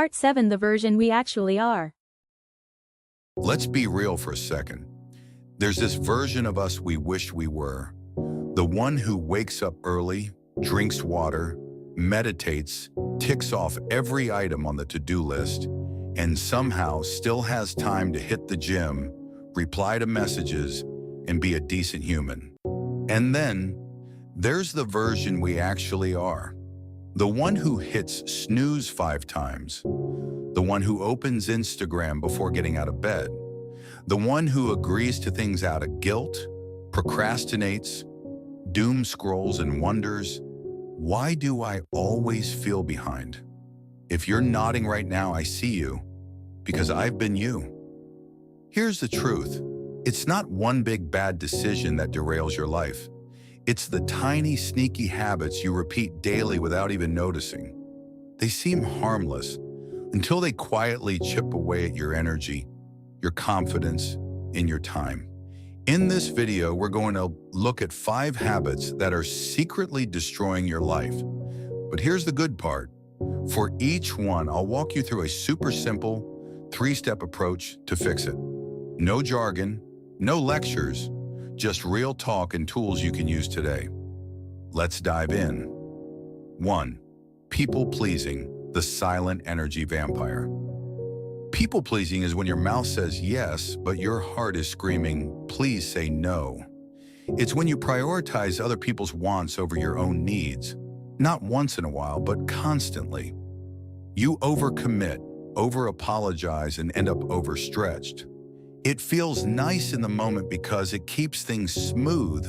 Part 7: The version we actually are. Let's be real for a second. There's this version of us we wish we were. The one who wakes up early, drinks water, meditates, ticks off every item on the to-do list, and somehow still has time to hit the gym, reply to messages, and be a decent human. And then, there's the version we actually are. The one who hits snooze 5 times. The one who opens Instagram before getting out of bed. The one who agrees to things out of guilt, procrastinates, doom scrolls and wonders, why do I always feel behind? If you're nodding right now, I see you, because I've been you. Here's the truth. It's not one big bad decision that derails your life. It's the tiny, sneaky habits you repeat daily without even noticing. They seem harmless until they quietly chip away at your energy, your confidence, and your time. In this video, we're going to look at 5 habits that are secretly destroying your life. But here's the good part. For each one, I'll walk you through a super simple 3-step approach to fix it. No jargon, no lectures, just real talk and tools you can use today. Let's dive in. 1. People-pleasing, the silent energy vampire. People-pleasing is when your mouth says yes, but your heart is screaming, please say no. It's when you prioritize other people's wants over your own needs, not once in a while, but constantly. You overcommit, over-apologize, and end up overstretched. It feels nice in the moment because it keeps things smooth,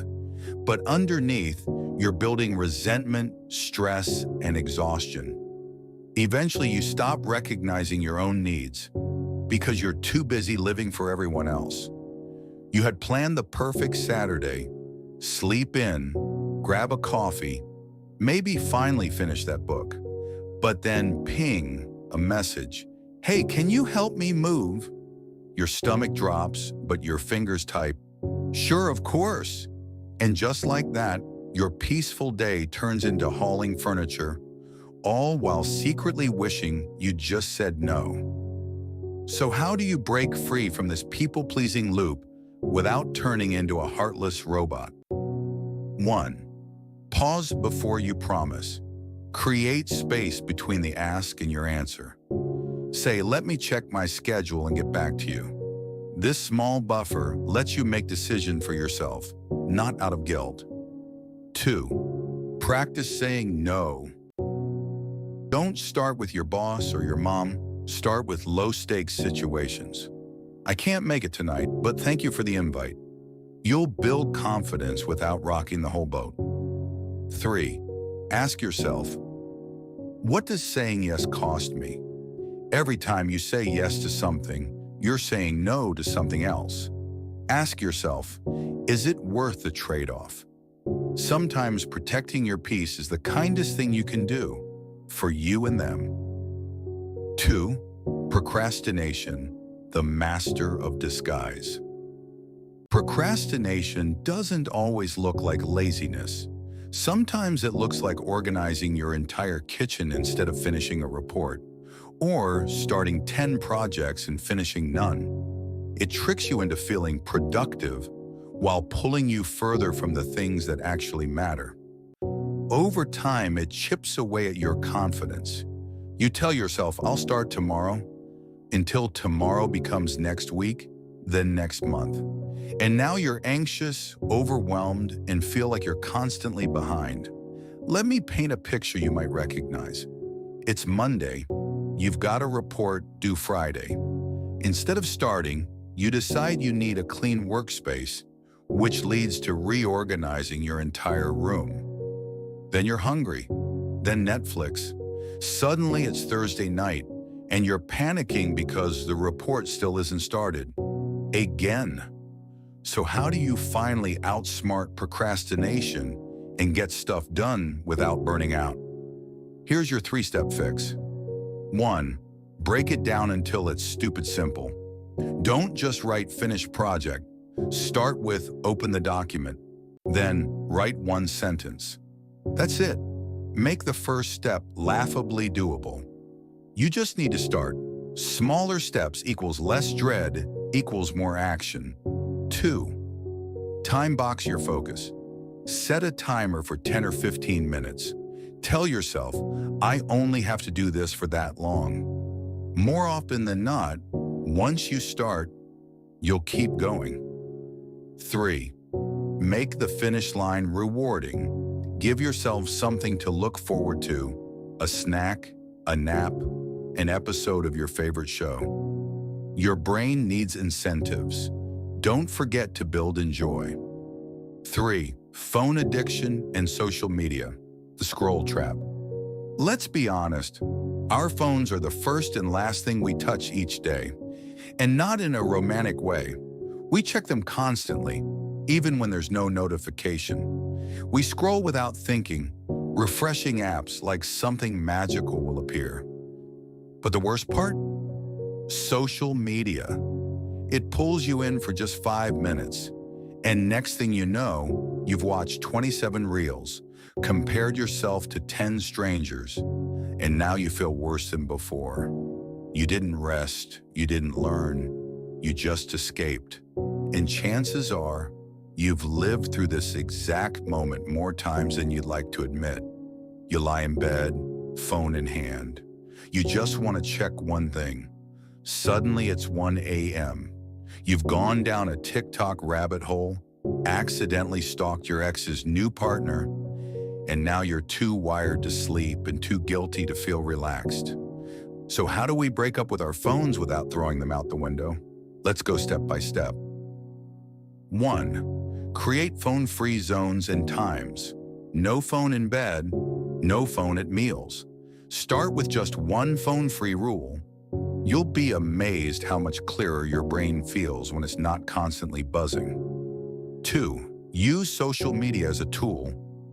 but underneath, you're building resentment, stress, and exhaustion. Eventually, you stop recognizing your own needs because you're too busy living for everyone else. You had planned the perfect Saturday, sleep in, grab a coffee, maybe finally finish that book, but then ping, a message, hey, can you help me move? Your stomach drops, but your fingers type, sure, of course. And just like that, your peaceful day turns into hauling furniture, all while secretly wishing you just said no. So how do you break free from this people-pleasing loop without turning into a heartless robot? 1. Pause before you promise. Create space between the ask and your answer. Say, let me check my schedule and get back to you. This small buffer lets you make decisions for yourself, not out of guilt. 2. Practice saying no. Don't start with your boss or your mom. Start with low-stakes situations. I can't make it tonight, but thank you for the invite. You'll build confidence without rocking the whole boat. 3. Ask yourself, what does saying yes cost me? Every time you say yes to something, you're saying no to something else. Ask yourself, is it worth the trade-off? Sometimes protecting your peace is the kindest thing you can do for you and them. 2. Procrastination, the master of disguise. Procrastination doesn't always look like laziness. Sometimes it looks like organizing your entire kitchen instead of finishing a report, or starting 10 projects and finishing none. It tricks you into feeling productive while pulling you further from the things that actually matter. Over time, it chips away at your confidence. You tell yourself, I'll start tomorrow, until tomorrow becomes next week, then next month. And now you're anxious, overwhelmed, and feel like you're constantly behind. Let me paint a picture you might recognize. It's Monday. You've got a report due Friday. Instead of starting, you decide you need a clean workspace, which leads to reorganizing your entire room. Then you're hungry, then Netflix. Suddenly it's Thursday night, and you're panicking because the report still isn't started. Again. So how do you finally outsmart procrastination and get stuff done without burning out? Here's your 3-step fix. 1. Break it down until it's stupid simple. Don't just write finished project. Start with open the document, then write 1 sentence. That's it. Make the first step laughably doable. You just need to start. Smaller steps equals less dread equals more action. 2. Time box your focus. Set a timer for 10 or 15 minutes. Tell yourself, I only have to do this for that long. More often than not, once you start, you'll keep going. 3. Make the finish line rewarding. Give yourself something to look forward to, a snack, a nap, an episode of your favorite show. Your brain needs incentives. Don't forget to build in joy. 3. Phone addiction and social media, the scroll trap. Let's be honest, our phones are the first and last thing we touch each day, and not in a romantic way. We check them constantly, even when there's no notification. We scroll without thinking, refreshing apps like something magical will appear. But the worst part? Social media. It pulls you in for just 5 minutes, and next thing you know, you've watched 27 reels, compared yourself to 10 strangers, and now you feel worse than before. You didn't rest, you didn't learn, you just escaped. And chances are, you've lived through this exact moment more times than you'd like to admit. You lie in bed, phone in hand. You just want to check one thing. Suddenly it's 1 a.m. You've gone down a TikTok rabbit hole, accidentally stalked your ex's new partner, and now you're too wired to sleep and too guilty to feel relaxed. So how do we break up with our phones without throwing them out the window? Let's go step by step. 1. Create phone-free zones and times. No phone in bed, no phone at meals. Start with just one phone-free rule. You'll be amazed how much clearer your brain feels when it's not constantly buzzing. 2. Use social media as a tool,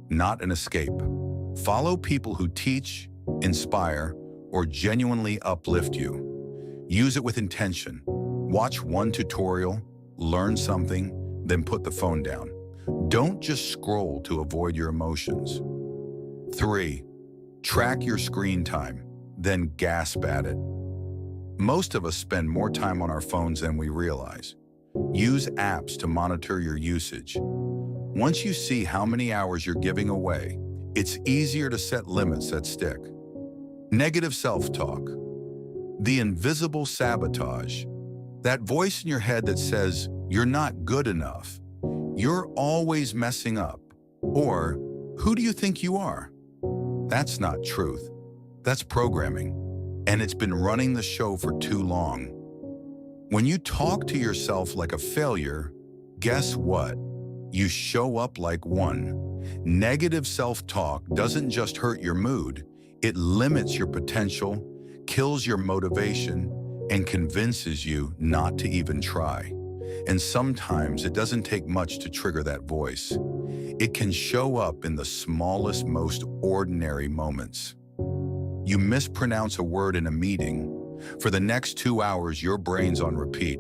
not an escape. Follow people who teach, inspire, or genuinely uplift you. Use it with intention. Watch one tutorial, learn something, then put the phone down. Don't just scroll to avoid your emotions. 3. Track your screen time, then gasp at it. Most of us spend more time on our phones than we realize. Use apps to monitor your usage. Once you see how many hours you're giving away, it's easier to set limits that stick. Negative self-talk. The invisible sabotage. That voice in your head that says, you're not good enough, you're always messing up, or who do you think you are? That's not truth. That's programming, and it's been running the show for too long. When you talk to yourself like a failure, guess what? You show up like one. Negative self-talk doesn't just hurt your mood, it limits your potential, kills your motivation, and convinces you not to even try. And sometimes it doesn't take much to trigger that voice. It can show up in the smallest, most ordinary moments. You mispronounce a word in a meeting. For the next 2 hours, your brain's on repeat.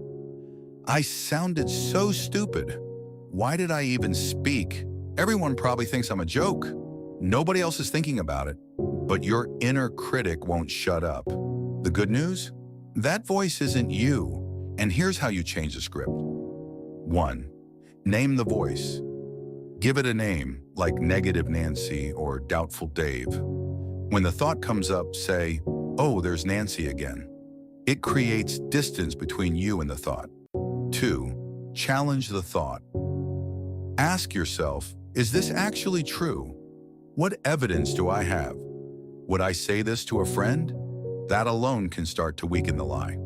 I sounded so stupid. Why did I even speak? Everyone probably thinks I'm a joke. Nobody else is thinking about it, but your inner critic won't shut up. The good news? That voice isn't you, and here's how you change the script. 1. Name the voice. Give it a name, like Negative Nancy or Doubtful Dave. When the thought comes up, say, oh, there's Nancy again. It creates distance between you and the thought. 2. Challenge the thought. Ask yourself, is this actually true? What evidence do I have? Would I say this to a friend? That alone can start to weaken the lie.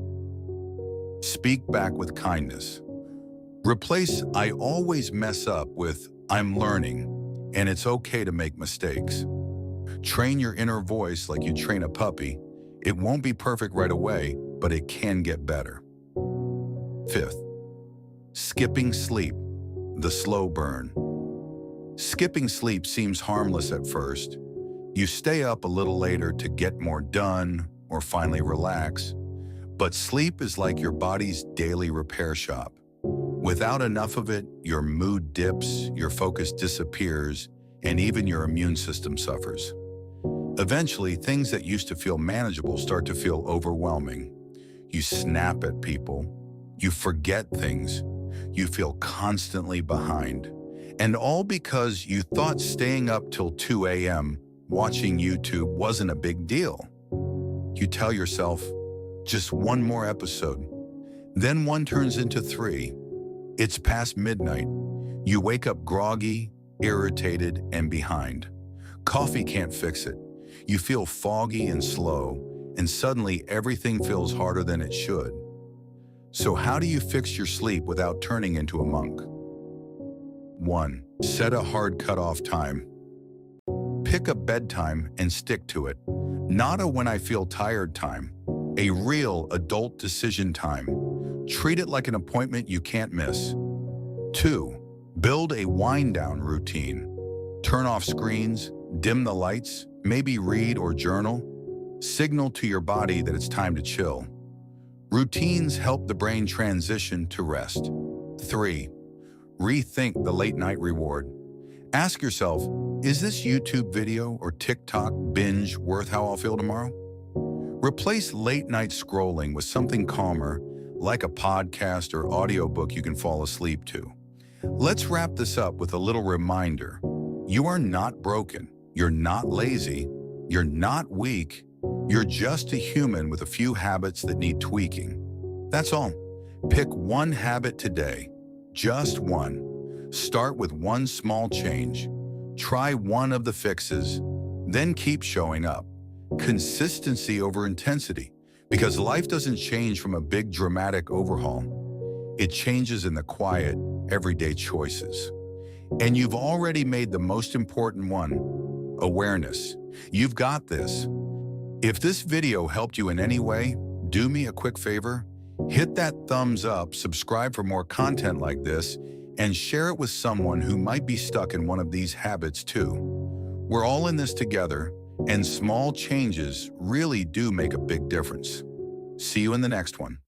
Speak back with kindness. Replace I always mess up with I'm learning, and it's okay to make mistakes. Train your inner voice like you train a puppy. It won't be perfect right away, but it can get better. 5th, skipping sleep, the slow burn. Skipping sleep seems harmless at first. You stay up a little later to get more done or finally relax. But sleep is like your body's daily repair shop. Without enough of it, your mood dips, your focus disappears, and even your immune system suffers. Eventually, things that used to feel manageable start to feel overwhelming. You snap at people. You forget things. You feel constantly behind. And all because you thought staying up till 2 a.m. watching YouTube wasn't a big deal. You tell yourself, just one more episode. Then one turns into 3. It's past midnight. You wake up groggy, irritated, and behind. Coffee can't fix it. You feel foggy and slow, and suddenly everything feels harder than it should. So how do you fix your sleep without turning into a monk? 1. Set a hard cutoff time. Pick a bedtime and stick to it. Not a when I feel tired time. A real adult decision time. Treat it like an appointment you can't miss. 2. Build a wind-down routine. Turn off screens, dim the lights, maybe read or journal. Signal to your body that it's time to chill. Routines help the brain transition to rest. 3. Rethink the late-night reward. Ask yourself, is this YouTube video or TikTok binge worth how I'll feel tomorrow? Replace late-night scrolling with something calmer, like a podcast or audiobook you can fall asleep to. Let's wrap this up with a little reminder. You are not broken. You're not lazy. You're not weak. You're just a human with a few habits that need tweaking. That's all. Pick one habit today. Just one. Start with one small change. Try one of the fixes. Then keep showing up. Consistency over intensity. Because life doesn't change from a big dramatic overhaul. It changes in the quiet, everyday choices. And you've already made the most important one, awareness. You've got this. If this video helped you in any way, do me a quick favor. Hit that thumbs up, subscribe for more content like this, and share it with someone who might be stuck in one of these habits too. We're all in this together, and small changes really do make a big difference. See you in the next one.